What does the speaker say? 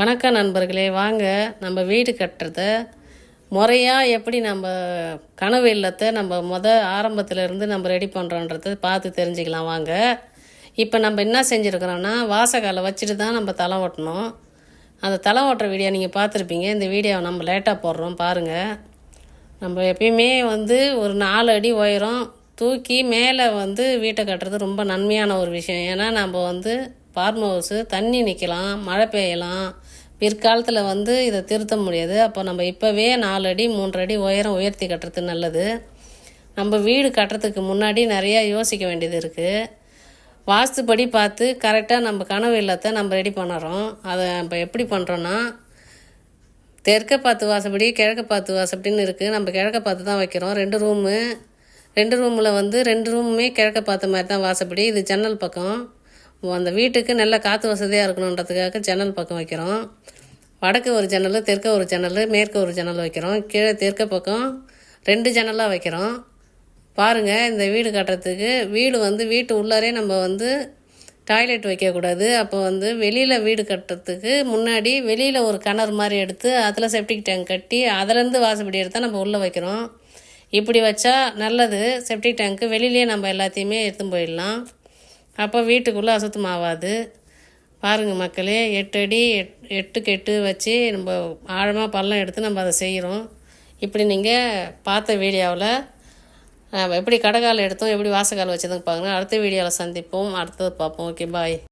வணக்கம் நண்பர்களே, வாங்க நம்ம வீடு கட்டுறத முறையாக எப்படி நம்ம கனவு இல்லத்தை நம்ம ஆரம்பத்திலேருந்து நம்ம ரெடி பண்ணுறோன்றதை பார்த்து தெரிஞ்சுக்கலாம். வாங்க. இப்போ நம்ம என்ன செஞ்சுருக்கிறோன்னா, வாசக்காலை வச்சுட்டு தான் நம்ம தளம் ஓட்டணும். அந்த தளம் ஓட்டுற வீடியோ நீங்கள் பார்த்துருப்பீங்க. இந்த வீடியோவை நம்ம லேட்டாக போடுறோம் பாருங்கள். நம்ம எப்பயுமே ஒரு 4 அடி உயரம் தூக்கி மேலே வீட்டை கட்டுறது ரொம்ப நன்மையான ஒரு விஷயம். ஏன்னா நம்ம ஃபார்ம் ஹவுஸு தண்ணி நிற்கலாம், மழை பெய்யலாம், பிற்காலத்தில் இதை திருத்த முடியாது. அப்போ நம்ம இப்போவே 4 அடி 3 அடி உயரம் உயர்த்தி கட்டுறது நல்லது. நம்ம வீடு கட்டுறதுக்கு முன்னாடி நிறையா யோசிக்க வேண்டியது இருக்குது. வாஸ்துப்படி பார்த்து கரெக்டாக நம்ம கனவு இல்லத்தை நம்ம ரெடி பண்ணுறோம். அதை நம்ம எப்படி பண்ணுறோன்னா, தெற்க பார்த்து வாசப்படி கிழக்க பார்த்து வாசப்படின்னு இருக்குது. நம்ம கிழக்க பார்த்து தான் வைக்கிறோம். 2 ரூமில் 2 ரூமுமே கிழக்க பார்த்த மாதிரி தான் வாசப்படி. இது ஜன்னல் பக்கம். அந்த வீட்டுக்கு நல்ல காற்று வசதியாக இருக்கணுன்றதுக்காக ஜன்னல் பக்கம் வைக்கிறோம். வடக்கு ஒரு ஜன்னல், தெற்க ஒரு ஜன்னல், மேற்கு ஒரு ஜன்னல் வைக்கிறோம். கீழே தெற்க பக்கம் 2 ஜன்னலாக வைக்கிறோம். பாருங்கள், இந்த வீடு கட்டுறதுக்கு வீட்டு உள்ளாரே நம்ம டாய்லெட் வைக்கக்கூடாது. அப்போ வெளியில் வீடு கட்டுறதுக்கு முன்னாடி வெளியில் ஒரு கிணறு மாதிரி எடுத்து அதில் செப்டிக் டேங்க் கட்டி அதிலேருந்து வாசப்படி எடுத்தால் நம்ம உள்ளே வைக்கிறோம். இப்படி வச்சா நல்லது. செப்டிக் டேங்க்கு வெளியிலே நம்ம எல்லாத்தையுமே எடுத்துன்னு போயிடலாம். அப்போ வீட்டுக்குள்ளே அசுத்தமாகாது. பாருங்கள் மக்களே, 8 அடி 8க்கு 8 வச்சு நம்ம ஆழமாக பள்ளம் எடுத்து நம்ம அதை செய்கிறோம். இப்படி நீங்கள் பார்த்த வீடியோவில் எப்படி கடகால் எடுத்தோம், எப்படி வாசக்கால் வச்சதுன்னு பாருங்கள். அடுத்த வீடியோவில் சந்திப்போம். அடுத்தது பார்ப்போம். ஓகே, பாய்.